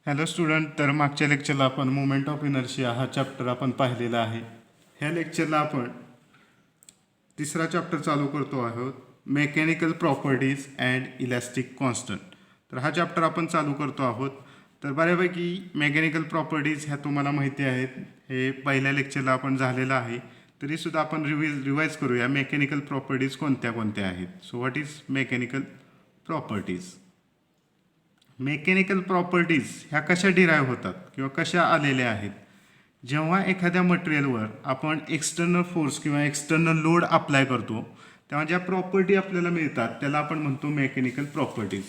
Hello student, तर मागच्या लेक्चरला आपण मुवमेंट ऑफ इनर्शिया हा चॅप्टर आपण पाहिलेला आहे. ह्या लेक्चरला आपण तिसरा चॅप्टर चालू करतो आहोत, mechanical properties and elastic constant. तर हा चॅप्टर आपण चालू करतो आहोत. तर बऱ्यापैकी मेकॅनिकल प्रॉपर्टीज ह्या तुम्हाला माहिती आहेत, हे पहिल्या लेक्चरला आपण झालेलं आहे. तरीसुद्धा आपण रिवाईज करूया मेकॅनिकल प्रॉपर्टीज कोणत्या कोणत्या आहेत. So what is mechanical properties? Mechanical properties ह्या कशा डिराईव्ह होतात किंवा कशा आलेल्या आहेत? जेव्हा एखाद्या मटेरियलवर आपण एक्सटर्नल फोर्स किंवा एक्सटर्नल लोड अप्लाय करतो, तेव्हा ज्या प्रॉपर्टी आपल्याला मिळतात त्याला आपण म्हणतो मेकॅनिकल प्रॉपर्टीज.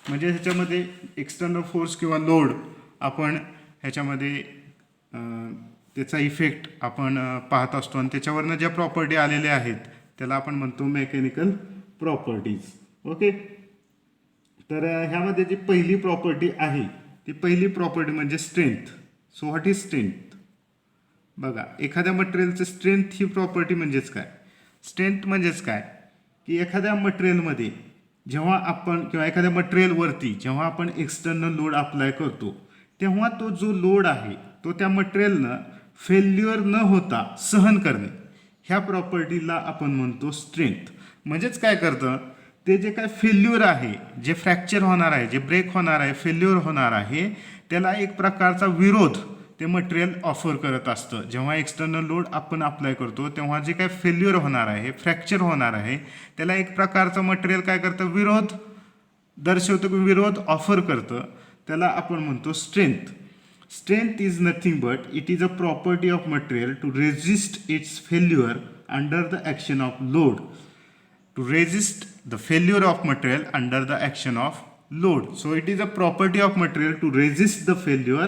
म्हणजे ह्याच्यामध्ये एक्सटर्नल फोर्स किंवा लोड आपण ह्याच्यामध्ये त्याचा इफेक्ट आपण पाहत असतो आणि त्याच्यावरनं ज्या प्रॉपर्टी आलेल्या आहेत त्याला आपण म्हणतो मेकॅनिकल प्रॉपर्टीज. ओके, तर ह्यामध्ये जी पहिली प्रॉपर्टी आहे ती पहिली प्रॉपर्टी म्हणजे strength. So what is strength? बघा, एखाद्या मटेरियलचं स्ट्रेंथ ही प्रॉपर्टी म्हणजेच काय? स्ट्रेंथ म्हणजेच काय की एखाद्या मटेरियलमध्ये जेव्हा आपण किंवा एखाद्या मटेरियलवरती जेव्हा आपण एक्सटर्नल लोड अप्लाय करतो तेव्हा तो जो लोड आहे तो त्या मटेरियलनं फेल्युअर न होता सहन करणे, ह्या प्रॉपर्टीला आपण म्हणतो स्ट्रेंथ. म्हणजेच काय करतं, ते जे काय फेल्युअर आहे, जे फ्रॅक्चर होणार आहे, जे ब्रेक होणार आहे, फेल्युअर होणार आहे, त्याला एक प्रकारचा विरोध ते मटेरियल ऑफर करत असतं. जेव्हा एक्सटर्नल लोड आपण अप्लाय करतो तेव्हा जे काय फेल्युअर होणार आहे, फ्रॅक्चर होणार आहे, त्याला एक प्रकारचं मटेरियल काय करतं, विरोध दर्शवतं, विरोध ऑफर करतं. त्याला आपण म्हणतो strength. Strength is nothing but it is a property of material to resist its failure under the action of load. To resist the failure of material under the action of load. So it is a property of material to resist the failure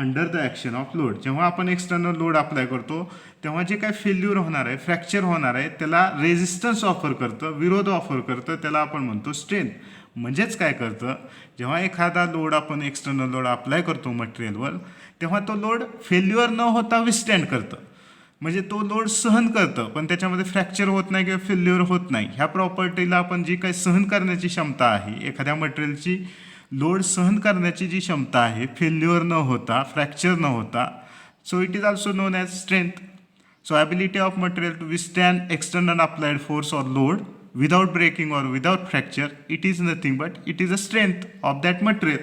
under the action of load. जेव्हा आपण external load apply करतो तेव्हा जे काय failure होणार आहे, fracture होणार आहे, त्याला रेजिस्टन्स ऑफर करतं, विरोध ऑफर करतं, त्याला आपण म्हणतो स्ट्रेंथ. म्हणजेच काय करतं, जेव्हा एखादा लोड आपण एक्सटर्नल लोड अप्लाय करतो मटेरियलवर तेव्हा तो लोड फेल्युअर न होता विस्टँड करतं. म्हणजे तो लोड सहन करतं पण त्याच्यामध्ये फ्रॅक्चर होत नाही किंवा फेल्युअर होत नाही. ह्या प्रॉपर्टीला आपण जी काही सहन करण्याची क्षमता आहे, एखाद्या मटेरियलची लोड सहन करण्याची जी क्षमता आहे, फेल्युअर न होता, फ्रॅक्चर न होता, so it is also known as strength. So ability of material to विस्टँड external applied force or load without breaking or without fracture, it is nothing but it is a strength of that material.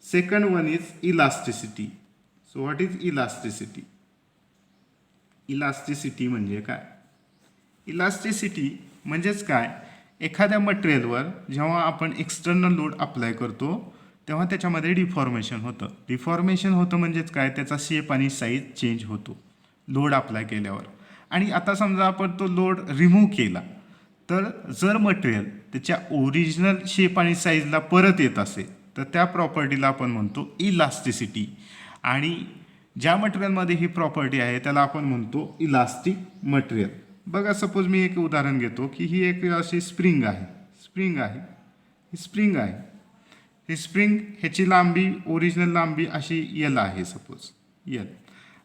Second one is elasticity. So what is elasticity? Elasticity म्हणजे काय? Elasticity म्हणजेच काय, एखाद्या मटेरियलवर जेव्हा आपण external load apply करतो तेव्हा त्याच्यामध्ये डिफॉर्मेशन होतं. डिफॉर्मेशन होतं म्हणजेच काय, त्याचा शेप आणि साईज चेंज होतो लोड अप्लाय केल्यावर. आणि आता समजा आपण तो लोड रिमूव्ह केला तर जर मटेरियल त्याच्या ओरिजिनल शेप आणि साईजला परत येत असेल तर त्या प्रॉपर्टीला आपण म्हणतो इलास्टिसिटी. आणि ज्या मटेरियलमध्ये ही प्रॉपर्टी आहे त्याला आपण म्हणतो इलास्टिक मटेरियल. बघा, सपोज मी एक उदाहरण घेतो की ही एक अशी स्प्रिंग आहे, ही स्प्रिंग आहे. ही स्प्रिंग ह्याची लांबी, ओरिजिनल लांबी अशी यल आहे, सपोज यल.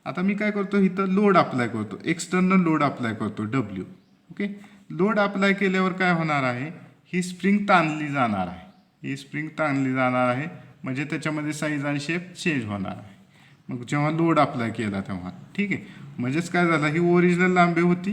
आता मी काय करतो, इथं लोड अप्लाय करतो, एक्सटर्नल लोड अप्लाय करतो डब्ल्यू. ओके, लोड अप्लाय केल्यावर काय होणार आहे, ही स्प्रिंग ताणली जाणार आहे, ही स्प्रिंग ताणली जाणार आहे, म्हणजे त्याच्यामध्ये साईज आणि शेप चेंज होणार आहे. मग जेव्हा लोड अप्लाय केला तेव्हा, ठीक आहे, म्हणजेच काय झालं, ही ओरिजिनल लांबी होती,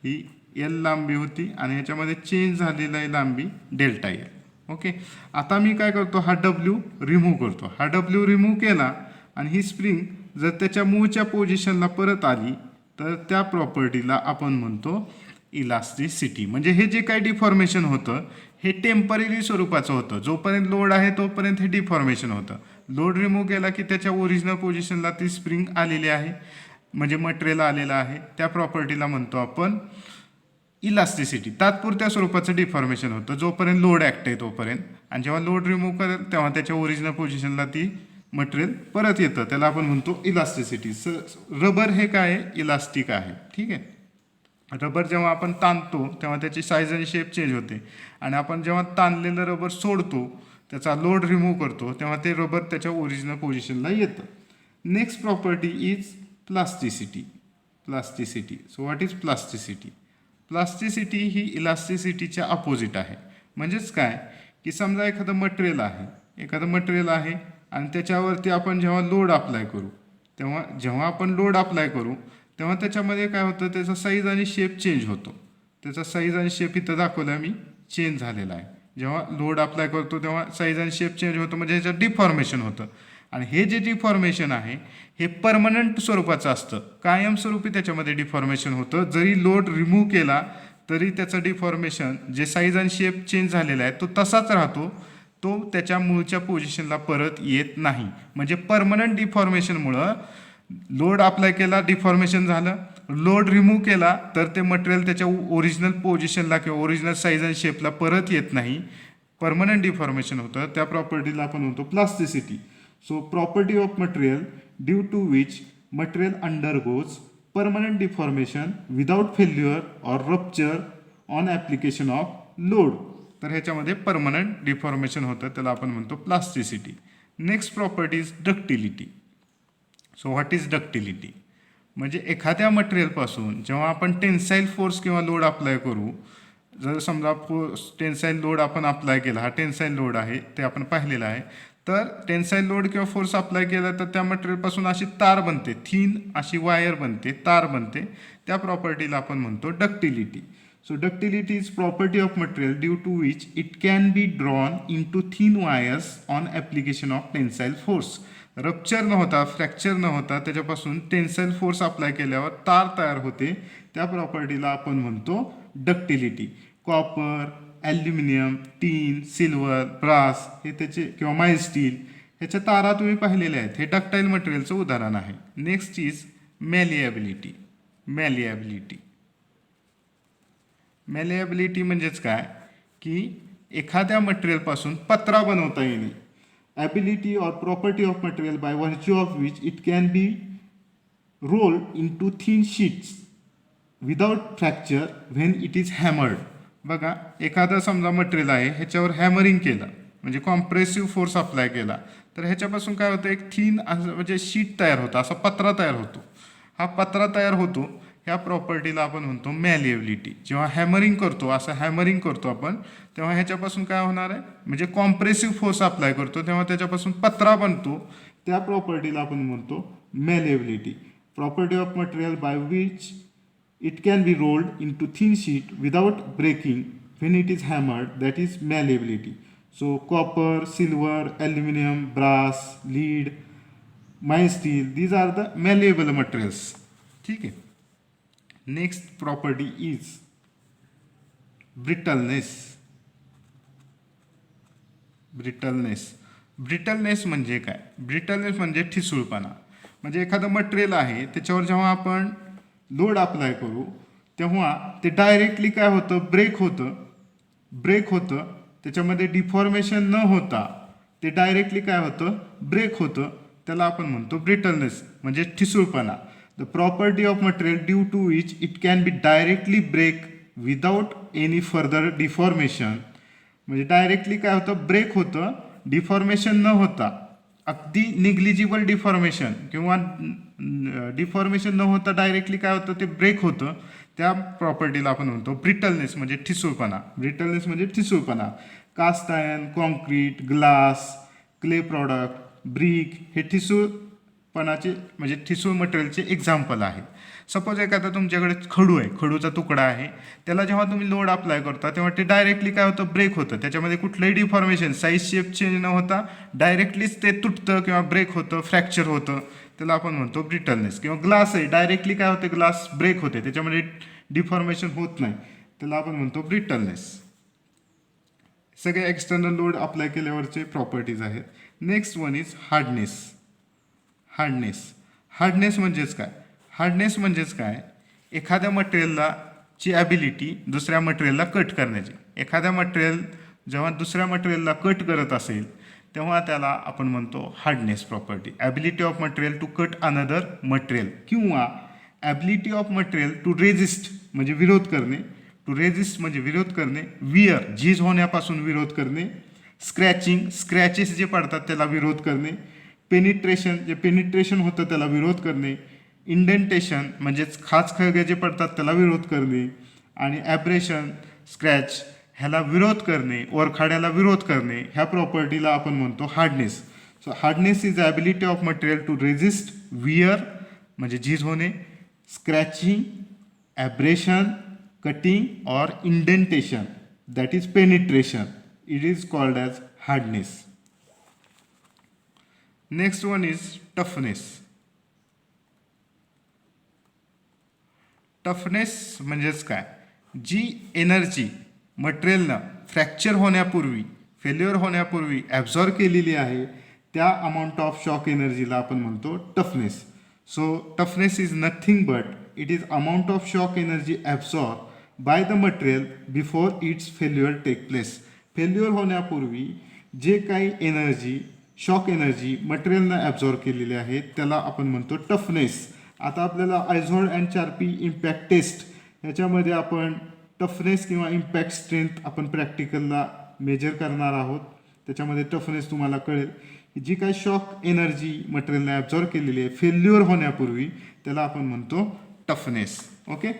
ही एल लांबी होती आणि ह्याच्यामध्ये चेंज झालेला आहे लांबी डेल्टा एल. ओके, आता मी काय करतो, हा डब्ल्यू रिमूव्ह करतो. हा डब्ल्यू रिमूव्ह केला आणि ही स्प्रिंग जर त्याच्या मूळच्या पोझिशनला परत आली तर त्या प्रॉपर्टीला आपण म्हणतो इलास्टिसिटी. म्हणजे हे जे काही डिफॉर्मेशन होतं हे टेम्पररी स्वरूपाचं होतं. जोपर्यंत लोड आहे तोपर्यंत हे डिफॉर्मेशन होतं. लोड रिमूव्ह केला की त्याच्या ओरिजिनल पोझिशनला ती स्प्रिंग आलेली आहे, म्हणजे मटेरियल आलेलं आहे. त्या प्रॉपर्टीला म्हणतो आपण इलास्टिसिटी. तात्पुरत्या स्वरूपाचं डिफॉर्मेशन होतं जोपर्यंत लोड ॲक्ट आहे तोपर्यंत, आणि जेव्हा लोड रिमूव्ह करेल तेव्हा त्याच्या ओरिजिनल पोझिशनला ती मटेरियल परत येतं, त्याला आपण म्हणतो इलास्टिसिटी. रबर हे काय आहे, इलास्टिक आहे. ठीक आहे, रबर जेव्हा आपण ताणतो तेव्हा त्याची साईज आणि शेप चेंज होते, आणि आपण जेव्हा ताणलेलं रबर सोडतो, त्याचा लोड रिमूव्ह करतो, तेव्हा ते रबर त्याच्या ओरिजिनल पोझिशनला येतं. Next property is plasticity. Plasticity. So what is plasticity? Plasticity ही इलास्टिसिटीच्या अपोजिट आहे. म्हणजेच काय की समजा एखादं मटेरियल आहे एखादं मटेरियल आहे आणि त्याच्यावरती आपण जेव्हा लोड अप्लाय करू जेव्हा आपण लोड अप्लाय करू तेव्हा त्याच्यामध्ये काय होतं, त्याचा साईज आणि शेप चेंज होतो. त्याचा साईज आणि शेप इथं दाखवला मी चेंज झालेला आहे. जेव्हा लोड अप्लाय करतो तेव्हा साईज आणि शेप चेंज होतो, म्हणजे ह्याच्यात डिफॉर्मेशन होतं. आणि हे जे डिफॉर्मेशन आहे हे परमनंट स्वरूपाचं असतं, कायमस्वरूपी त्याच्यामध्ये डिफॉर्मेशन होतं. जरी लोड रिमूव्ह केला तरी त्याचं डिफॉर्मेशन जे साईज आणि शेप चेंज झालेला आहे तो तसाच राहतो, तो त्याच्या मूळच्या पोझिशनला परत येत नाही. म्हणजे परमनंट डिफॉर्मेशनमुळं लोड अप्लाय केला डिफॉर्मेशन झालं, लोड रिमूव्ह केला तर ते मटेरियल त्याच्या ओरिजिनल पोझिशनला किंवा ओरिजिनल साईज आणि शेपला परत येत नाही, परमनंट डिफॉर्मेशन होतं. त्या प्रॉपर्टीला आपण म्हणतो plasticity. So property of material due to which material undergoes permanent deformation without failure or rupture on application of load. तर ह्याच्यामध्ये परमनंट डिफॉर्मेशन होतं, त्याला आपण म्हणतो plasticity. Next property is ductility. So what is ductility? म्हणजे एखाद्या मटेरियलपासून जेव्हा आपण टेन्साईल फोर्स किंवा लोड अप्लाय करू, जर समजा टेन्साईल लोड आपण अप्लाय केला, हा टेन्साईल लोड आहे ते आपण पाहिलेला आहे, तर टेन्साईल लोड किंवा फोर्स अप्लाय केला तर त्या मटेरियलपासून अशी तार बनते, थिन अशी वायर बनते, तार बनते. त्या प्रॉपर्टीला आपण म्हणतो ductility. So ductility is property of material due to which it can be drawn into thin wires on application of tensile force. Rupture न होता, फ्रॅक्चर न होता त्याच्यापासून टेन्साईल फोर्स अप्लाय केल्यावर तार तयार होते, त्या प्रॉपर्टीला आपण म्हणतो डक्टिलिटी. कॉपर, ॲल्युमिनियम, टीन, सिल्वर, ब्रास हे त्याचे किंवा माइल्ड स्टील ह्याच्या तारा तुम्ही पाहिलेल्या आहेत, हे डक्टाईल मटेरियलचं उदाहरण आहे. Next is मॅलिएबिलिटी. मॅलिएबिलिटी म्हणजेच काय की एखाद्या मटेरियलपासून पत्रा बनवता येणे. Ability or property of material by virtue of which it can be rolled into thin sheets without fracture when it is hammered. बघा, एखादं समजा मटेरियल आहे, ह्याच्यावर हॅमरिंग केलं म्हणजे कॉम्प्रेसिव्ह फोर्स अप्लाय केला तर ह्याच्यापासून काय होतं, एक थिन असं म्हणजे शीट तयार होतं, असा पत्रा तयार होतो. हा पत्रा तयार होतो, ह्या प्रॉपर्टीला आपण म्हणतो मॅलिएबिलिटी. जेव्हा हॅमरिंग करतो, असं हॅमरिंग करतो आपण, तेव्हा ह्याच्यापासून काय होणार आहे, म्हणजे कॉम्प्रेसिव्ह फोर्स अप्लाय करतो तेव्हा त्याच्यापासून पत्रा बनतो, त्या प्रॉपर्टीला आपण म्हणतो malleability. Property of material by which it can be rolled into thin sheet without breaking when it is hammered, that is malleability. So copper, silver, aluminium, brass, lead, mild steel, these are the malleable materials. ठीक आहे. Next property is brittleness. Brittleness म्हणजे काय? Brittleness म्हणजे ठिसूळपणा. म्हणजे एखादं material आहे त्याच्यावर जेव्हा आपण लोड अप्लाय करू तेव्हा ते डायरेक्टली काय होतं, ब्रेक होतं. त्याच्यामध्ये डिफॉर्मेशन न होता ते डायरेक्टली काय होतं, ब्रेक होतं. त्याला आपण म्हणतो ब्रिटलनेस म्हणजे ठिसूळपणा. The property of material due to which it can be directly break without any further deformation. म्हणजे डायरेक्टली काय होतं, ब्रेक होतं, डिफॉर्मेशन न होता, अगदी निग्लिजिबल डिफॉर्मेशन किंवा डिफॉर्मेशन न होता डायरेक्टली काय होतं, ते ब्रेक होतं. त्या प्रॉपर्टीला आपण म्हणतो ब्रिटलनेस म्हणजे ठिसूळपणा. Cast iron, concrete, glass, clay product, brick हे ठिसूळपणाचे म्हणजे ठिसूळ मटेरियलचे एक्झाम्पल आहेत. सपोज एखादा तुमच्याकडे खडू आहे, खडूचा तुकडा आहे, त्याला जेव्हा तुम्ही लोड अप्लाय करता तेव्हा ते डायरेक्टली काय होतं, ब्रेक होतं. त्याच्यामध्ये कुठलंही डिफॉर्मेशन, साईज शेप चेंज न होता डायरेक्टलीच ते तुटतं किंवा ब्रेक होतं, फ्रॅक्चर होतं. त्याला आपण म्हणतो ब्रिटलनेस. किंवा ग्लास आहे, डायरेक्टली काय होते, ग्लास ब्रेक होते, त्याच्यामध्ये डिफॉर्मेशन होत नाही, त्याला आपण म्हणतो ब्रिटलनेस. सगळे एक्सटर्नल लोड अप्लाय केल्यावरचे प्रॉपर्टीज आहेत. नेक्स्ट वन इज हार्डनेस म्हणजेच काय, एखाद्या मटेरियलला ची ॲबिलिटी दुसऱ्या मटेरियलला कट करण्याची. एखाद्या मटेरियल जेव्हा दुसऱ्या मटेरियलला कट करत असेल तेव्हा त्याला आपण म्हणतो hardness property. Ability of material to cut another material किंवा ability of material to resist म्हणजे विरोध करणे, वियर झीज होण्यापासून विरोध करणे, स्क्रॅचेस जे पडतात त्याला विरोध करणे, पेनिट्रेशन होतं त्याला विरोध करणे, इंडेंटेशन म्हणजेच खाचखळगे जे पडतात त्याला विरोध करणे, आणि ॲब्रेशन, स्क्रॅच ह्याला विरोध करणे, वरखाड्याला विरोध करणे, ह्या प्रॉपर्टीला आपण म्हणतो hardness. So hardness is ability of material to resist wear म्हणजे झीज होणे, स्क्रॅचिंग, ॲब्रेशन, कटिंग और indentation, that is penetration. It is called as hardness. Next one is toughness. Toughness म्हणजेच काय, जी एनर्जी मटेरियलनं फ्रॅक्चर होण्यापूर्वी, फेल्युअर होण्यापूर्वी ॲब्झॉर्ब केलेली आहे त्या अमाऊंट ऑफ शॉक एनर्जीला आपण म्हणतो toughness. So toughness is nothing but it is amount of shock energy absorb by the material before its failure take place. Failure होण्यापूर्वी जे काही एनर्जी, शॉक एनर्जी मटेरियलनं ॲब्झॉर्ब केलेली आहे त्याला आपण म्हणतो टफनेस. आता आपल्याला Izod and Charpy impact test ह्याच्यामध्ये आपण टफनेस किंवा इम्पॅक्ट स्ट्रेंथ आपण प्रॅक्टिकलला मेजर करणार आहोत. त्याच्यामध्ये टफनेस तुम्हाला कळेल. जी काही शॉक एनर्जी मटेरियलने ॲब्झॉर्ब केलेली आहे फेल्युअर होण्यापूर्वी त्याला आपण म्हणतो toughness. Okay.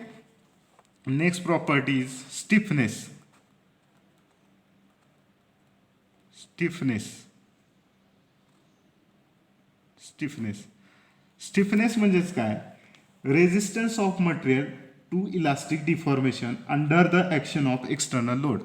Next property is stiffness. Stiffness stiffness stiffness म्हणजेच काय, resistance of material to elastic deformation under the action of external load.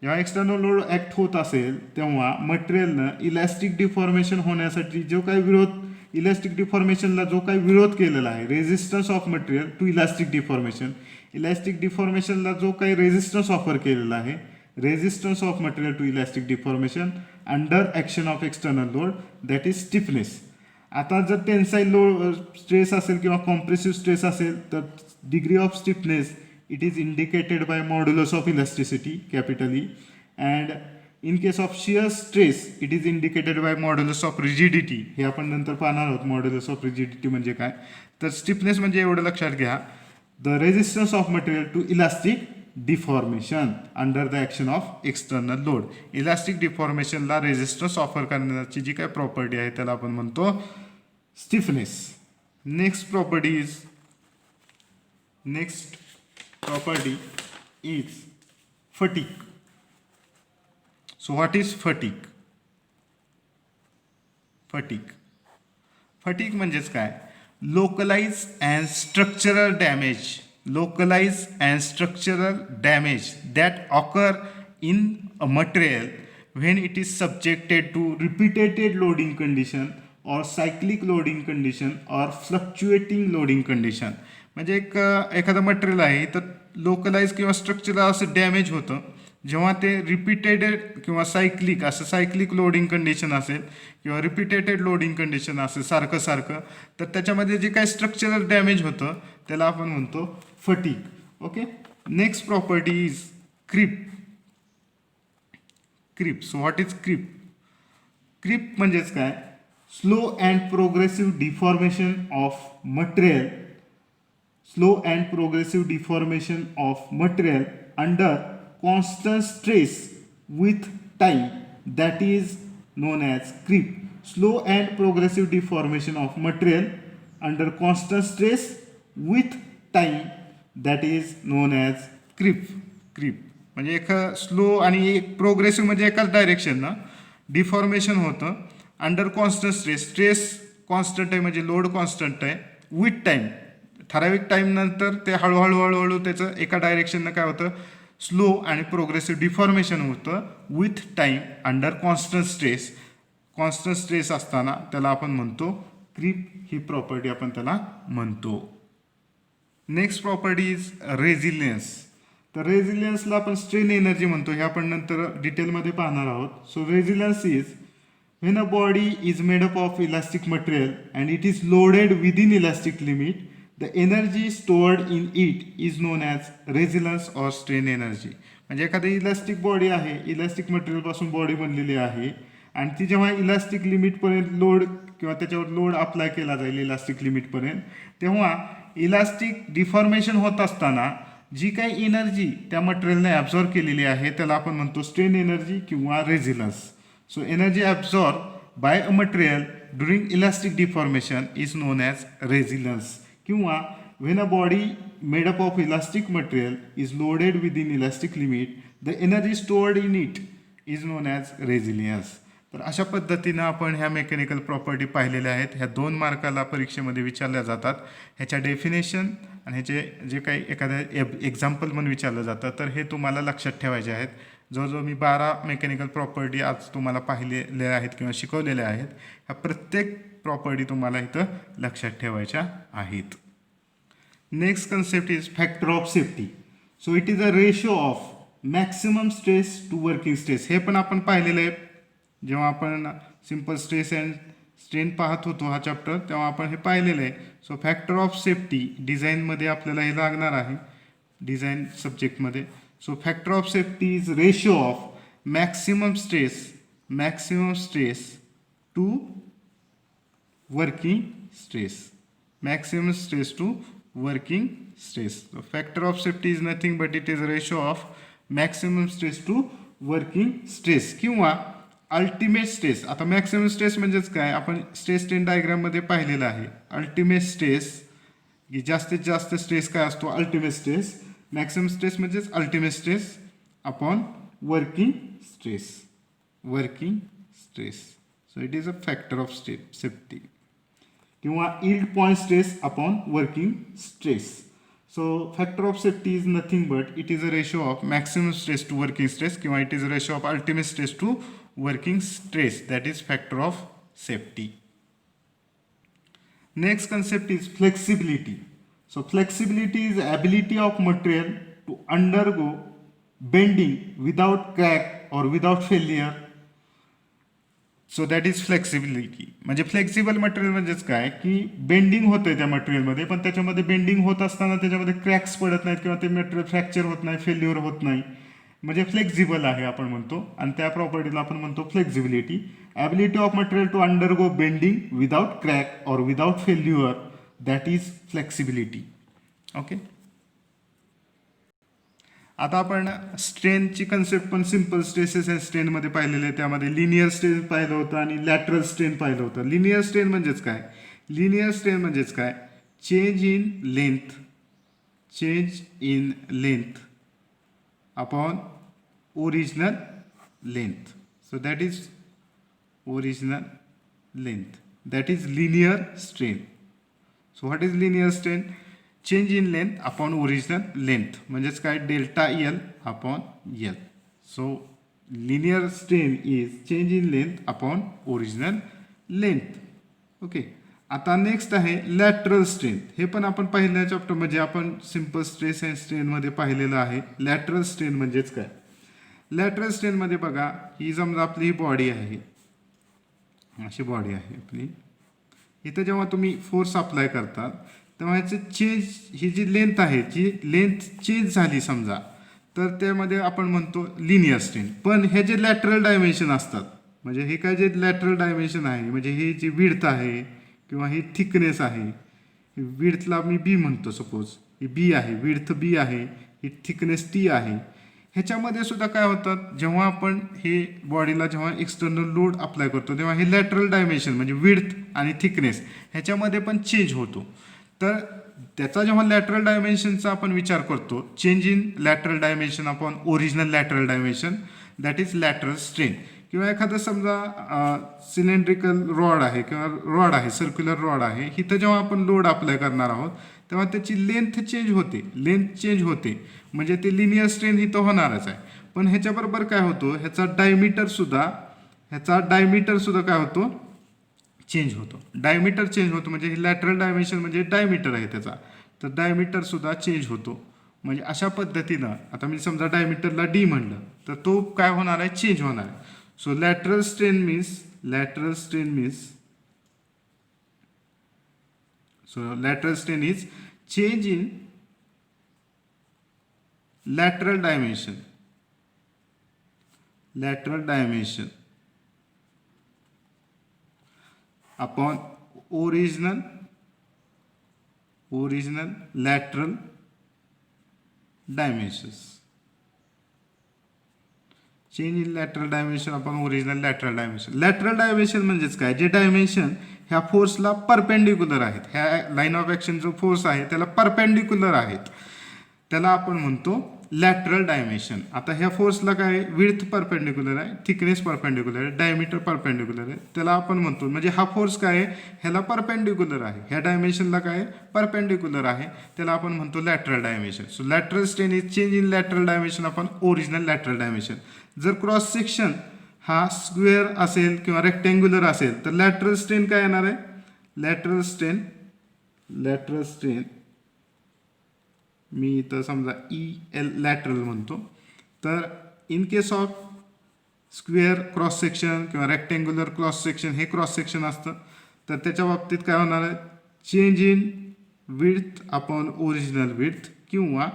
जेव्हा एक्सटर्नल लोड ॲक्ट होत असेल तेव्हा मटेरियलनं इलास्टिक डिफॉर्मेशन होण्यासाठी जो काही विरोध, इलास्टिक डिफॉर्मेशनला जो काही विरोध केलेला आहे, resistance of material to elastic deformation, elastic डिफॉर्मेशनला जो काही रेजिस्टन्स ऑफर केलेला आहे, resistance of material to elastic deformation under action of external load, that is stiffness. आता जर टेन्साईल लोड स्ट्रेस असेल किंवा कॉम्प्रेसिव्ह स्ट्रेस असेल तर degree of stiffness it is indicated by modulus of elasticity capital E, and in case of shear stress it is indicated by modulus of rigidity. हे आपण नंतर पाहणार आहोत मॉड्युलस ऑफ रिजिडिटी म्हणजे काय. तर स्टिफनेस म्हणजे एवढं लक्षात घ्या, the resistance of material to elastic deformation under the action of external load. Elastic डिफॉर्मेशनला रेजिस्टन्स ऑफर करण्याची जी काय प्रॉपर्टी आहे त्याला आपण म्हणतो stiffness. Next property is fatigue. So what is fatigue? Fatigue म्हणजेच काय, localize and structural damage that occur in a material when it is subjected to repeated loading condition or cyclic loading condition or fluctuating loading condition. म्हणजे एखादं material आहे तर localise किंवा structural असं damage होतं जेव्हा ते रिपीटेड किंवा सायक्लिक लोडिंग कंडिशन असेल किंवा रिपीटेड लोडिंग कंडिशन असेल सारखं, तर त्याच्यामध्ये जे काही स्ट्रक्चरल डॅमेज होतं त्याला आपण म्हणतो fatigue. Okay. Next property is creep. So what is creep? Creep म्हणजेच काय, slow and progressive deformation of material under constant stress with time, that is known as creep. Slow and progressive deformation of material under constant stress with time, that is known as creep. म्हणजे एक slow आणि एक progressive म्हणजे एकाच डायरेक्शननं deformation होतं under constant stress constant आहे म्हणजे load constant आहे, विथ टाईम ठराविक टाईम नंतर ते हळूहळू त्याचं एका डायरेक्शननं काय होतं, स्लो आणि प्रोग्रेसिव्ह डिफॉर्मेशन होतं with time under constant stress असताना त्याला आपण म्हणतो क्रीप. ही प्रॉपर्टी आपण त्याला म्हणतो. Next property is resilience. तर रेझिलियन्सला आपण स्ट्रेन एनर्जी म्हणतो, हे आपण नंतर डिटेलमध्ये पाहणार आहोत. So resilience is when a body is made up of elastic material and it is loaded within elastic limit, the energy stored in it is known as resilience or strain energy. म्हणजे एखादी elastic body आहे, elastic मटेरियलपासून body बनलेली आहे आणि ती जेव्हा elastic लिमिटपर्यंत load किंवा त्याच्यावर लोड अप्लाय केला जाईल इलास्टिक लिमिटपर्यंत, तेव्हा इलास्टिक डिफॉर्मेशन होत असताना जी काही एनर्जी त्या मटेरियलने ॲब्झॉर्ब केलेली आहे त्याला आपण म्हणतो स्ट्रेन एनर्जी किंवा resilience. So energy absorb by a material during elastic deformation is known as resilience. किंवा when a body made up of elastic material is loaded within elastic limit, the energy stored in it is known as resilience. तर अशा पद्धतीनं आपण ह्या mechanical property पाहिलेल्या आहेत. ह्या 2 मार्काला परीक्षेमध्ये विचारल्या जातात. ह्याच्या डेफिनेशन आणि ह्याचे जे काही एखाद्या एक्झाम्पल म्हणून विचारलं जातं, तर हे तुम्हाला लक्षात ठेवायचे आहेत. जवळजवळ मी 12 मेकॅनिकल प्रॉपर्टी आज तुम्हाला पाहिलेल्या आहेत किंवा शिकवलेल्या आहेत. ह्या प्रत्येक प्रॉपर्टी तुम्हाला इथं लक्षात ठेवायच्या आहेत. Next concept is factor of safety. So it is a ratio of maximum stress to working stress. हे पण आपण पाहिलेलं आहे जेव्हा आपण सिम्पल स्ट्रेस अँड स्ट्रेन पाहत होतो हा चॅप्टर, तेव्हा आपण हे पाहिलेलं आहे. सो फॅक्टर ऑफ सेफ्टी डिझाईनमध्ये आपल्याला हे लागणार आहे, डिझाईन सब्जेक्टमध्ये. So factor of safety is ratio of maximum stress to working stress. Maximum stress to working stress. Factor of safety is nothing but it is ratio of maximum stress to working stress किंवा ultimate stress. आता maximum stress म्हणजेच काय, आपण stress strain डायग्राममध्ये पाहिलेलं आहे. Ultimate stress, की जास्तीत जास्त स्ट्रेस काय असतो, अल्टिमेट स्ट्रेस. मॅक्सिमम स्ट्रेस म्हणजेच ultimate stress upon working stress. So it is a factor of safety किंवा yield point stress upon working stress. So factor of safety is nothing but it is a ratio of maximum stress to working stress किंवा it is a ratio of ultimate stress to working stress. That is factor of safety. Next concept is flexibility. So flexibility is the ability of material to undergo bending without crack or without failure. So that is flexibility. म्हणजे flexible material म्हणजेच काय, की bending होतं त्या मटेरियलमध्ये, पण त्याच्यामध्ये bending होत असताना त्याच्यामध्ये क्रॅक्स पडत नाहीत किंवा ते मटेरियल फ्रॅक्चर होत नाही, फेल्युअर होत नाही, म्हणजे फ्लेक्झिबल आहे आपण म्हणतो. आणि त्या प्रॉपर्टीला आपण म्हणतो flexibility. Ability of material to undergo bending without crack और without failure, that is flexibility. Okay. आता आपण स्ट्रेनची कन्सेप्ट पण सिम्पल स्ट्रेसेस अँड स्ट्रेनमध्ये पाहिलेले आहे. त्यामध्ये लिनियर स्ट्रेन पाहिलं होतं आणि लॅटरल स्ट्रेन पाहिलं होतं. लिनियर स्ट्रेन म्हणजेच काय, change in length upon original length. So that is original length, that is linear strain. So what is linear strain, change in length upon original length म्हणजेच काय, delta L upon L. So linear strain is change in length upon original length. Okay. आता next आहे lateral strain. हे पण आपण पहिल्या chapter म्हणजे आपण सिम्पल स्ट्रेस अँड स्ट्रेनमध्ये पाहिलेलं आहे. लॅटरल स्ट्रेन म्हणजेच काय, लॅटरल स्ट्रेनमध्ये बघा, ही समजा आपली ही बॉडी आहे, अशी बॉडी आहे आपली. इथं जेव्हा तुम्ही फोर्स अप्लाय करतात तेव्हा ह्याचं चेंज, ही जी लेंथ आहे, जी लेंथ चेंज झाली समजा, तर त्यामध्ये आपण म्हणतो लिनियर स्ट्रेन. पण हे जे लॅटरल डायमेन्शन असतात, म्हणजे हे काय जे लॅटरल डायमेन्शन आहे, म्हणजे ही जी विड्थ आहे किंवा ही थिकनेस आहे, विड्थला मी बी म्हणतो, सपोज ही बी आहे, विड्थ बी आहे, ही थिकनेस टी आहे. ह्याच्यामध्ये सुद्धा काय होतात, जेव्हा आपण हे बॉडीला जेव्हा एक्सटर्नल लोड अप्लाय करतो तेव्हा हे लॅटरल डायमेन्शन म्हणजे विड्थ आणि थिकनेस ह्याच्यामध्ये पण चेंज होतो. तर त्याचा जेव्हा लॅटरल डायमेन्शनचा आपण विचार करतो, change in lateral dimension upon original lateral dimension, that is lateral strain. किंवा एखादं समजा सिलेंड्रिकल रॉड आहे किंवा रॉड आहे, सर्क्युलर रॉड आहे, इथं जेव्हा आपण लोड अप्लाय करणार आहोत तेव्हा त्याची लेंथ चेंज होते, म्हणजे ते लिनियर स्ट्रेन इथं होणारच आहे. पण ह्याच्याबरोबर काय होतो, ह्याचा डायमीटर सुद्धा काय होतो, चेंज होतो. डायमीटर चेंज होतो, म्हणजे हे लॅटरल डायमेन्शन म्हणजे डायमीटर आहे त्याचा, तर डायमीटर सुद्धा चेंज होतो. म्हणजे अशा पद्धतीनं आता मी समजा डायमीटरला डी म्हणलं तर तो काय होणार आहे, चेंज होणार आहे. So lateral strain means is change in lateral dimension upon original lateral dimensions. Change in lateral dimension upon original lateral dimension. Lateral dimension म्हणजेच काय, जे डायमेन्शन ह्या फोर्सला परपेंडिक्युलर आहेत, ह्या लाईन ऑफ ॲक्शन जो फोर्स आहे त्याला परपेंडिक्युलर आहेत, त्याला आपण म्हणतो लॅटरल डायमेन्शन. आता ह्या फोर्सला काय आहे, विड्थ परपेंडिक्युलर आहे, थिकनेस परपेंडिक्युलर आहे, डायमीटर परपेंडिक्युलर आहे, त्याला आपण म्हणतो म्हणजे हा फोर्स काय आहे, ह्याला परपेंडिक्युलर आहे, ह्या डायमेन्शनला काय आहे, परपेंडिक्युलर आहे, त्याला आपण म्हणतो lateral dimension. So lateral strain is change in lateral dimension upon original lateral dimension. जर क्रॉस सेक्शन हा स्क्वेअर असेल किंवा रेक्टँग्युलर असेल तर लॅटरल स्ट्रेन काय येणार आहे, लॅटरल स्ट्रेन मी इथं समजा EL लॅटरल म्हणतो. तर in case of square cross section किंवा रेक्टँग्युलर क्रॉस सेक्शन हे क्रॉस सेक्शन असतं तर त्याच्या बाबतीत काय होणार आहे, change in width upon original width किंवा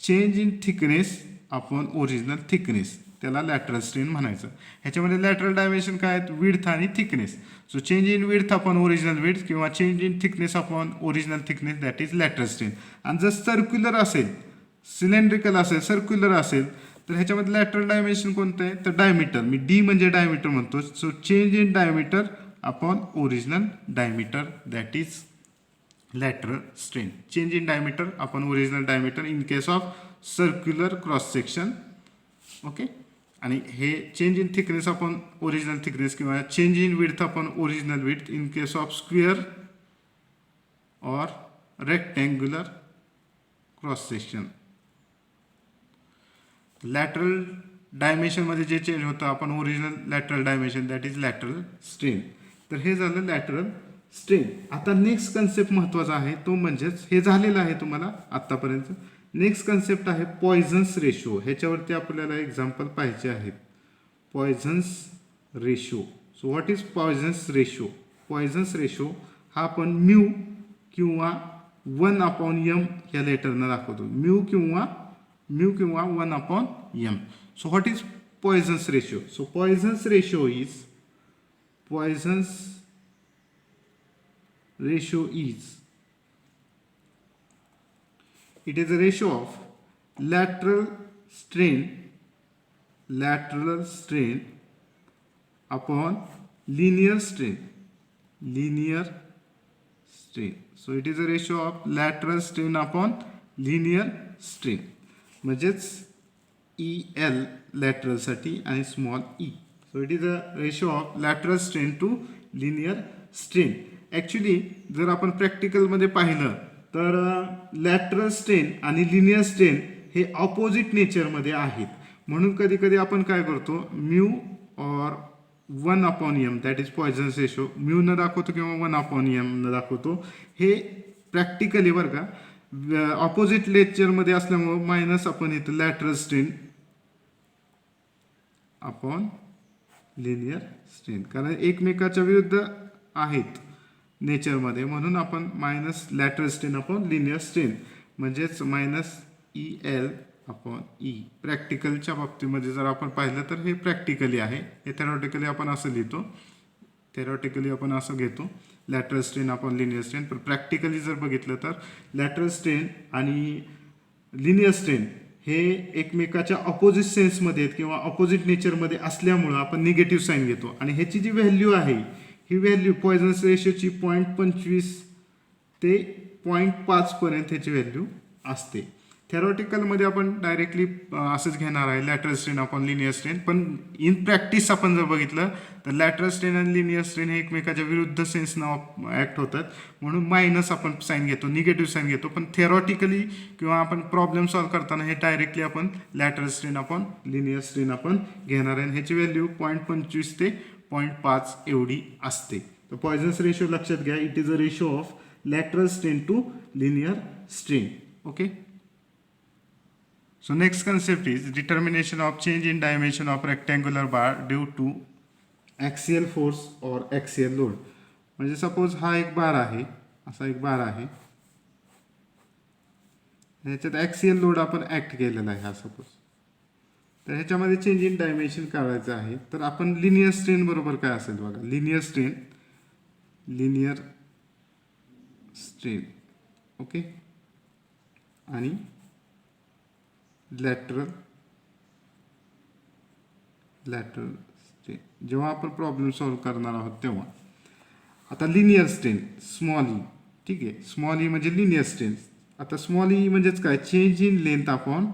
change in thickness upon original thickness, त्याला लॅटरल स्ट्रेन म्हणायचं. ह्याच्यामध्ये लॅटरल डायमेन्शन काय आहेत, विड्थ आणि thickness. So change in width upon original width किंवा change in thickness upon original thickness that is lateral strain. आणि जर सर्क्युलर असेल, सिलेंड्रिकल असेल, सर्क्युलर असेल तर ह्याच्यामध्ये लॅटरल डायमेन्शन कोणतं आहे, तर डायमीटर, मी डी म्हणजे डायमीटर म्हणतो. So change in diameter upon original diameter that is lateral strain. Change in diameter upon original diameter in case of circular cross section. Okay. आणि हे change in thickness upon original thickness किंवा change in width upon original width in case of square और rectangular cross section. Lateral डायमेन्शनमध्ये जे change होतं आपण original lateral dimension that is lateral strain. तर हे झालं लॅटरल स्ट्रेन. आता नेक्स्ट कन्सेप्ट महत्त्वाचा आहे तो म्हणजेच हे झालेलं आहे तुम्हाला आत्तापर्यंत. नेक्स्ट कन्सेप्ट आहे पॉयझन्स रेशो. ह्याच्यावरती आपल्याला एक्झाम्पल पाहिजे आहेत. Poisson's ratio. So what is Poisson's ratio. Poisson's ratio हा आपण म्यू किंवा 1/m ह्या लेटरनं दाखवतो. म्यू किंवा 1/m. So what is Poisson's ratio. So Poisson's ratio is it is a ratio of lateral strain upon linear strain. So it is a ratio of lateral strain upon linear strain. म्हणजेच EL lateral साठी आणि small e. So it is a ratio of lateral strain to linear strain. Actually जर आपण प्रॅक्टिकलमध्ये पाहिलं तर lateral strain आणि linear strain हे opposite नेचरमध्ये आहेत. म्हणून कधी कधी आपण काय करतो, म्यू और 1/m that is Poisson's ratio mu न दाखवतो किंवा 1/m न दाखवतो. हे प्रॅक्टिकली बरं का ऑपोजिट नेचरमध्ये असल्यामुळं मायनस आपण इथं lateral strain upon linear strain, कारण एकमेकाच्या विरुद्ध आहेत नेचरमध्ये, म्हणून आपण minus lateral strain upon linear strain म्हणजेच मायनस EL अपॉन E. प्रॅक्टिकलच्या बाबतीमध्ये जर आपण पाहिलं तर हे प्रॅक्टिकली आहे. हे थेरॉटिकली आपण असं लिहितो, थेरॉटिकली आपण असं घेतो lateral strain upon linear strain. पण प्रॅक्टिकली जर बघितलं तर लॅटरल स्ट्रेन आणि लिनियर स्ट्रेन हे एकमेकाच्या ऑपोजिट सेन्समध्ये आहेत किंवा ऑपोजिट नेचरमध्ये असल्यामुळं आपण निगेटिव्ह साईन घेतो. आणि ह्याची जी व्हॅल्यू आहे ही व्हॅल्यू पॉयझन्स रेशोची 0.25 ते 0.5 पर्यंत ह्याची व्हॅल्यू असते. थेरॉटिकलमध्ये आपण डायरेक्टली असंच घेणार आहे lateral strain upon linear strain. पण इन प्रॅक्टिस आपण जर बघितलं तर लॅटरल स्ट्रेन आणि लिनियर स्ट्रेन हे एकमेकाच्या विरुद्ध सेन्सनं ॲक्ट होतात, म्हणून मायनस आपण साईन घेतो, निगेटिव्ह साईन घेतो. पण थेरॉटिकली किंवा आपण प्रॉब्लेम सॉल्व्ह करताना हे डायरेक्टली आपण lateral strain upon linear strain आपण घेणार आहे. ह्याची व्हॅल्यू 0.25 ते 0.5 एवढी असते. तर पॉयझन्स रेशो लक्षात घ्या. It is a ratio of lateral strain to linear strain. Okay. So next concept is determination of change in dimension of rectangular bar due to axial force or axial load. म्हणजे suppose हा एक बार आहे, असा एक बार आहे, ह्याच्यात axial load आपण act केलेला आहे हा सपोज. तर ह्याच्यामध्ये चेंज इन डायमेन्शन काढायचं आहे. तर आपण लिनियर स्ट्रेन बरोबर काय असेल बघा, लिनियर स्ट्रेन ओके आणि लॅटरल स्ट्रेन जेव्हा आपण प्रॉब्लेम सॉल्व्ह करणार आहोत तेव्हा. आता लिनियर स्ट्रेन स्मॉल ई, ठीक आहे, स्मॉल ई म्हणजे लिनियर स्ट्रेन. आता स्मॉल ई म्हणजेच काय, change in length upon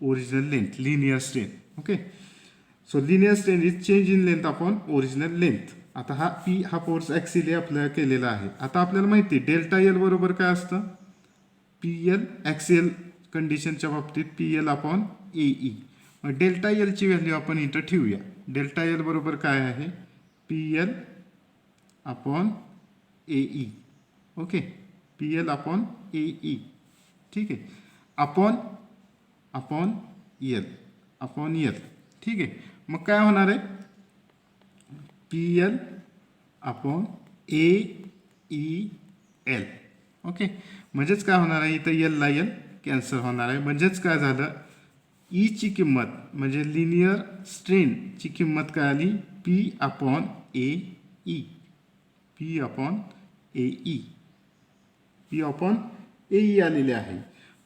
original length, linear strain. Okay, so linear strain is change in length upon original length. आता हा P हा फोर्स ॲक्सिली आपल्याला केलेला आहे. आता आपल्याला माहिती आहे डेल्टा एल बरोबर काय असतं, पी एल ॲक्सियल कंडिशनच्या बाबतीत P L upon A E. मग डेल्टा एलची व्हॅल्यू आपण इथं ठेवूया. डेल्टा एल बरोबर काय आहे, P L upon A E. Okay, P L upon A E. ठीक आहे, upon upon L upon L. ठीक आहे, मग काय होणार आहे, P L upon A E L. Okay, म्हणजेच काय होणार आहे, इथं एल ला एल कॅन्सल होणार आहे. म्हणजेच काय झालं, ईची किंमत म्हणजे लिनियर स्ट्रेनची किंमत काय आली, P upon A E. P upon A E, P upon A E आलेले आहे.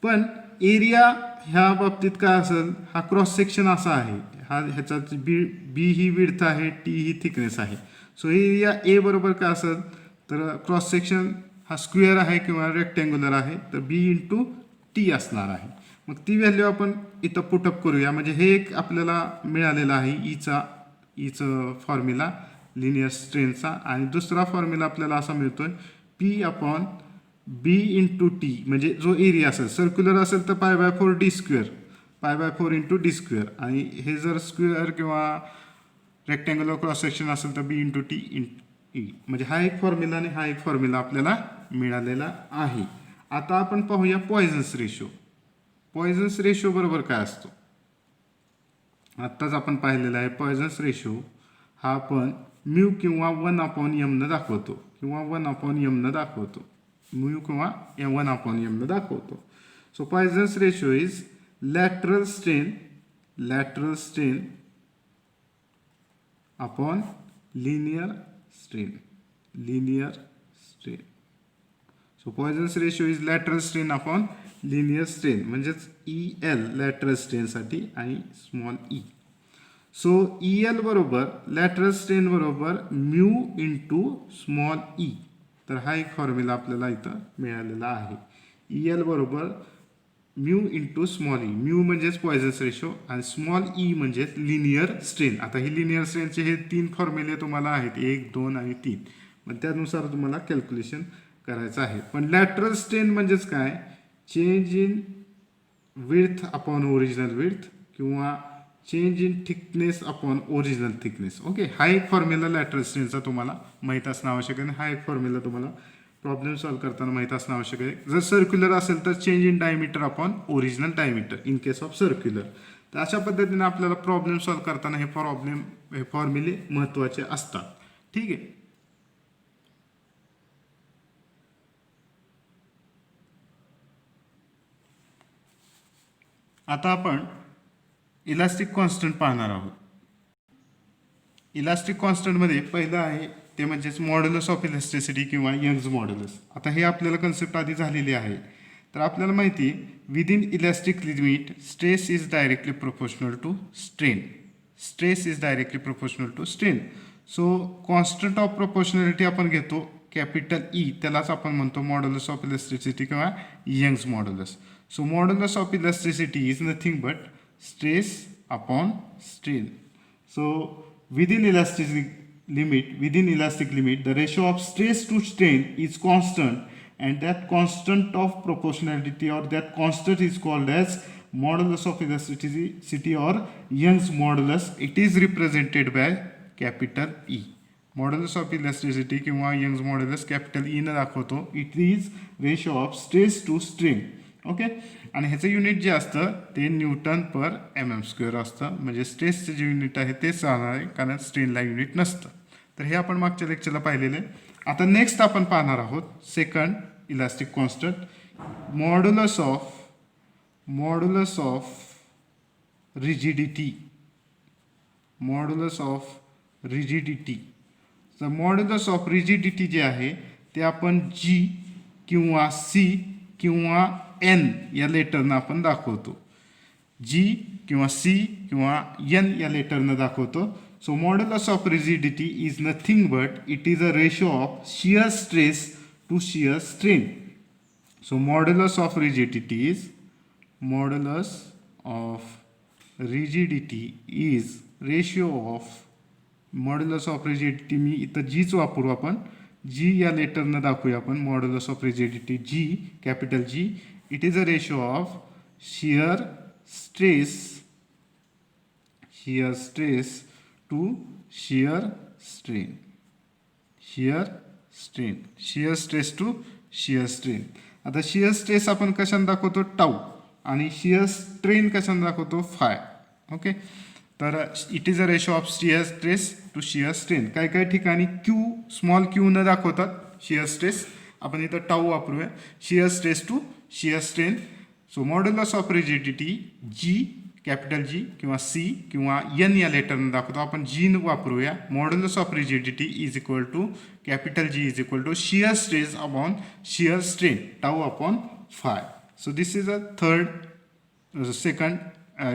पण एरिया ह्या बाबतीत काय असेल, हा क्रॉस सेक्शन असा आहे, हा ह्याचा बी ही विड्थ आहे, टी ही थिकनेस आहे. सो एरिया ए बरोबर काय असेल, तर क्रॉस सेक्शन हा स्क्वेअर आहे किंवा रेक्टँग्युलर आहे, तर बी इंटू टी असणार आहे. मग ती व्हॅल्यू आपण इथं पुटअप करूया. म्हणजे हे एक आपल्याला मिळालेलं आहे ईचं फॉर्म्युला लिनियर स्ट्रेनचा. आणि दुसरा फॉर्म्युला आपल्याला असा मिळतोय, पी अपॉन बी इंटू टी, म्हणजे जो एरिया असेल सर्क्युलर असेल तर pi by 4 D square, pi by 4 into D square. आणि हे जर स्क्वेअर किंवा रेक्टँग्युलर क्रॉस सेक्शन असेल तर बी इंटू टी ई. म्हणजे हा एक फॉर्म्युला आणि हा एक फॉर्म्युला आपल्याला मिळालेला आहे. आता आपण पाहूया पॉयझन्स रेशो. पॉयझन्स रेशो बरोबर काय असतो, आत्ताच आपण पाहिलेला आहे. पॉयझन्स रेशो हा आपण म्यू किंवा 1 अपॉन एम न दाखवतो, किंवा 1 अपॉन एम न दाखवतो, म्यू किंवा 1 अपॉन एम न दाखवतो. So Poisson's ratio is lateral strain upon linear strain. So Poisson's ratio is lateral strain upon linear strain, म्हणजेच ई एल लॅटरल स्ट्रेनसाठी आणि small E. So E L बरोबर lateral strain बरोबर mu into small E. तर हा एक formula आपल्याला इथं मिळालेला आहे. ई एल बरोबर mu into small E. Mu म्हणजेच पॉयझन्स रेशो आणि स्मॉल ई म्हणजेच लिनियर स्ट्रेन. आता ही लिनियर स्ट्रेनचे हे 3 फॉर्म्युले तुम्हाला आहेत, 1, 2 आणि 3. मग त्यानुसार तुम्हाला कॅल्क्युलेशन करायचं आहे. पण लॅटरल स्ट्रेन म्हणजेच काय, change in width upon original width किंवा change in thickness upon original thickness. Okay, हा एक फॉर्म्युला लॅटरल स्ट्रेनचा तुम्हाला माहीत असणं आवश्यक आहे. हा एक फॉर्म्युला तुम्हाला प्रॉब्लेम सॉल्व्ह करताना माहीत असणं आवश्यक आहे. जर सर्क्युलर असेल तर change in diameter upon original diameter in case of circular. तर अशा पद्धतीने आपल्याला प्रॉब्लेम सॉल्व्ह करताना हे फॉर्म्युले महत्त्वाचे असतात. ठीक आहे, आता आपण इलास्टिक कॉन्स्टंट पाहणार आहोत. इलास्टिक कॉन्स्टंटमध्ये पहिलं आहे ते म्हणजेच मॉड्युलस ऑफ इलास्टिसिटी किंवा यंग्स मॉड्युलस. आता हे आपल्याला कन्सेप्ट आधी झालेली आहे. तर आपल्याला माहिती आहे within elastic limit stress is directly proportional to strain. So constant of proportionality आपण घेतो कॅपिटल ई, त्यालाच आपण म्हणतो मॉड्युलस ऑफ इलास्टिसिटी किंवा Young's modulus. So modulus of elasticity is nothing but stress upon strain. So within elastic limit the ratio of stress to strain is constant, and that constant of proportionality or that constant is called as modulus of elasticity or Young's modulus. It is represented by capital E. Modulus of elasticity किंवा Young's modulus capital E ने दाखवतो. It is ratio of stress to strain. Okay, आणि ह्याचं unit जे असतं ते Newton पर mm² असतं. म्हणजे स्ट्रेसचं जे युनिट आहे तेच राहणार आहे, कारण स्ट्रेनला युनिट नसतं. तर हे आपण मागच्या लेक्चरला पाहिलेलं आहे. आता नेक्स्ट आपण पाहणार आहोत second elastic constant, modulus of rigidity. तर मॉड्युलस ऑफ रिजिडिटी जे आहे ते आपण जी किंवा सी किंवा एन या लेटरनं आपण दाखवतो. जी किंवा सी किंवा एन या लेटरनं दाखवतो. So modulus of rigidity is nothing but it is a ratio of shear stress to shear strain. So modulus of rigidity is modulus of rigidity is ratio of modulus of rigidity. मी इथं जीच वापरू आपण, G या लेटरनं दाखवूया आपण. Modulus of rigidity G, capital G. It is a ratio of shear stress to shear strain. Shear stress to shear strain. आता शियर स्ट्रेस आपण कशाने दाखवतो, टाऊ, आणि शियर स्ट्रेन कशाने दाखवतो, फाय. ओके, तर it is a ratio of shear stress to shear strain. काही ठिकाणी क्यू, स्मॉल क्यू न दाखवतात शियर स्ट्रेस, आपण इथं टाऊ वापरूया. Shear stress to shear strain. So modulus of rigidity G, capital G किंवा सी किंवा एन या लेटरनं दाखवतो आपण. जी वापरूया. Modulus of rigidity is equal to capital G is equal to shear stress upon shear strain, tau upon phi. So this is a second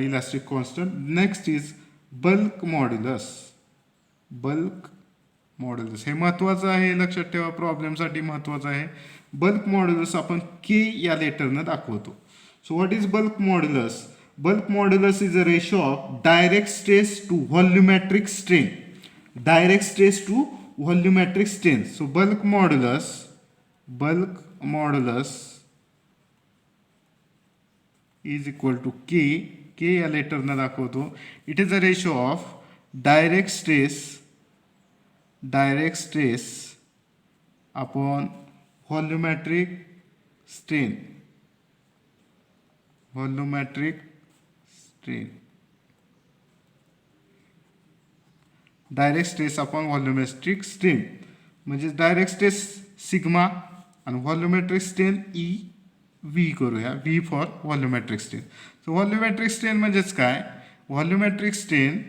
elastic constant. Next is bulk modulus. हे महत्त्वाचं आहे, लक्षात ठेवा, प्रॉब्लेमसाठी महत्त्वाचं आहे. Bulk modulus आपण के या लेटरनं दाखवतो. So what is bulk modulus? Bulk modulus is a ratio of direct stress to volumetric strain. So bulk modulus is equal to K या लेटर न दाखवतो. It is a ratio of direct stress upon volumetric strain. Direct stress upon volumetric strain. म्हणजे direct stress sigma आणि volumetric strain E V करूया. V for volumetric strain. So volumetric strain म्हणजेच काय? Volumetric strain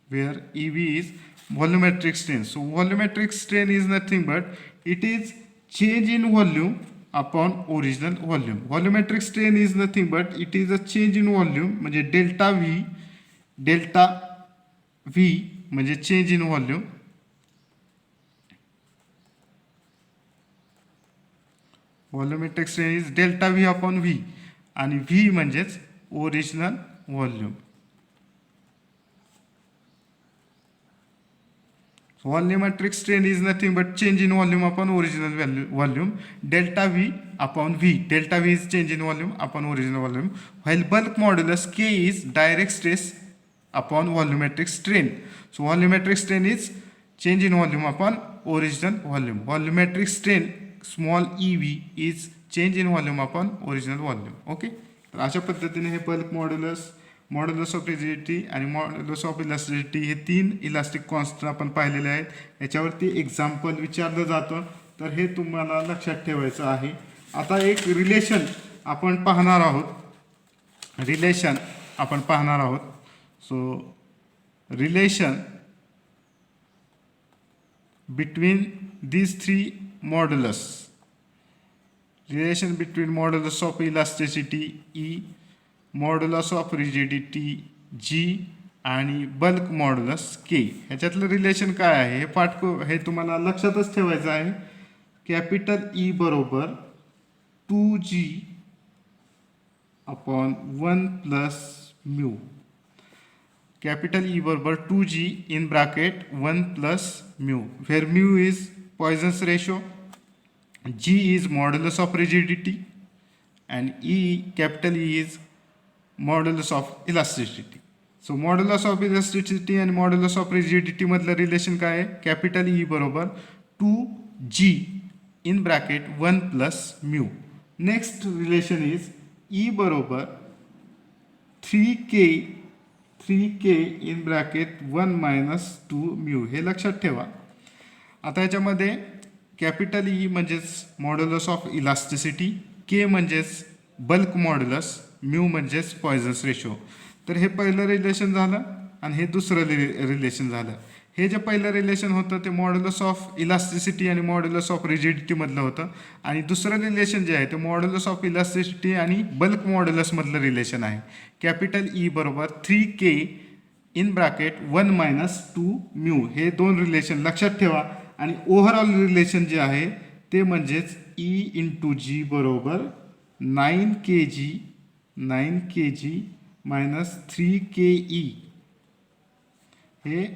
where EV is volumetric strain. So volumetric strain is nothing but it is change in volume upon original volume. Volumetric strain is nothing but it is a change in volume म्हणजे delta V म्हणजे change in volume. Volumetric strain is delta V upon V आणि V म्हणजेच original volume. Volumetric strain is nothing but change in volume upon original volume. Delta V upon V. Delta V is change in volume upon original volume. While bulk modulus K is direct stress upon volumetric strain. So volumetric strain is change in volume upon original volume. Volumetric strain small ev is change in volume upon original volume. Okay. तर अशा पद्धतीने हे bulk modulus of rigidity आणि modulus of elasticity हे 3 elastic constant आपण पाहिलेले आहेत. याच्यावरती एक्झाम्पल विचारलं जातं, तर हे तुम्हाला लक्षात ठेवायचं आहे. आता एक रिलेशन आपण पाहणार आहोत. So relation between these 3 modulus. Relation between modulus of elasticity E, modulus of rigidity G आणि बल्क मॉड्युलस के. ह्याच्यातलं रिलेशन काय आहे हे तुम्हाला लक्षातच ठेवायचं आहे. कॅपिटल ई बरोबर 2G upon 1 plus mu. Capital E बरोबर 2G in bracket 1 plus mu, where mu is Poisson's ratio, G is modulus of rigidity and capital E is modulus of elasticity. So modulus of elasticity and modulus of rigidity मधलं relation काय आहे? Capital E बरोबर 2G in bracket 1 plus mu. Next relation is E बरोबर 3K in bracket 1 minus 2 mu. हे लक्षात ठेवा. आता याच्यामध्ये कॅपिटल E म्हणजेच मॉड्युलस ऑफ इलास्टिसिटी, के म्हणजेच बल्क मॉड्युलस, म्यू म्हणजेच पॉइजन्स रेशो. तर हे पहिलं रिलेशन झालं आणि हे दुसरं रिलेशन झालं. हे जे पहिलं रिलेशन होतं ते मॉड्युलस ऑफ इलास्टिसिटी आणि मॉड्युलस ऑफ रिजिडिटी मधलं होतं, आणि दुसरं रिलेशन जे आहे ते मॉड्युलस ऑफ इलास्टिसिटी आणि बल्क मॉड्युलस मधलं रिलेशन आहे. कॅपिटल ई बरोबर 3K in bracket 1 minus 2 mu. हे 2 रिलेशन लक्षात ठेवा आणि ओव्हरऑल रिलेशन जे आहे ते म्हणजेच E इंटू जी बरोबर 9 kg मायनस 3ke हे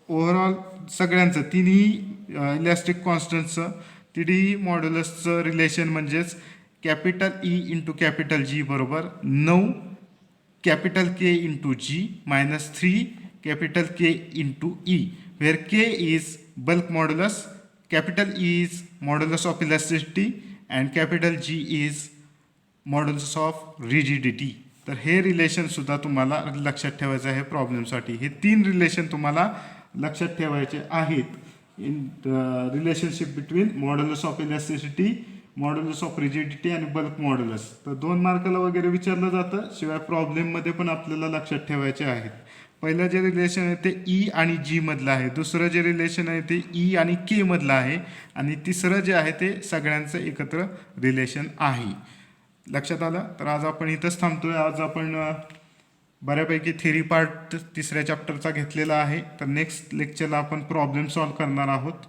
ओव्हरऑल सगळ्यांचं तिन्ही इलॅस्टिक कॉन्स्टंटचं तिन्ही मॉड्युलसचं रिलेशन म्हणजेच capital E into capital G बरोबर 9 capital K into G minus 3 capital K into E where K is bulk modulus capital E is modulus of elasticity and capital G is modulus of rigidity. तर हे रिलेशनसुद्धा तुम्हाला लक्षात ठेवायचं आहे प्रॉब्लेमसाठी. हे 3 relation तुम्हाला लक्षात ठेवायचे आहेत in relationship between modulus of elasticity, modulus of rigidity आणि बल्क मॉड्युलस. तर 2 मार्काला वगैरे विचारलं जातं, शिवाय प्रॉब्लेममध्ये पण आपल्याला लक्षात ठेवायचे आहेत. पहिलं जे रिलेशन आहे ते ई आणि जी मधलं आहे, दुसरं जे रिलेशन आहे ते ई आणि के मधलं आहे आणि तिसरं जे आहे ते सगळ्यांचं एकत्र रिलेशन आहे. लक्षात आलं. तर आज आपण इथंच थांबतोय. आज आपण बऱ्यापैकी थेरी पार्ट 3ऱ्या चॅप्टरचा घेतलेला आहे. तर नेक्स्ट लेक्चरला आपण प्रॉब्लेम सॉल्व्ह करणार आहोत.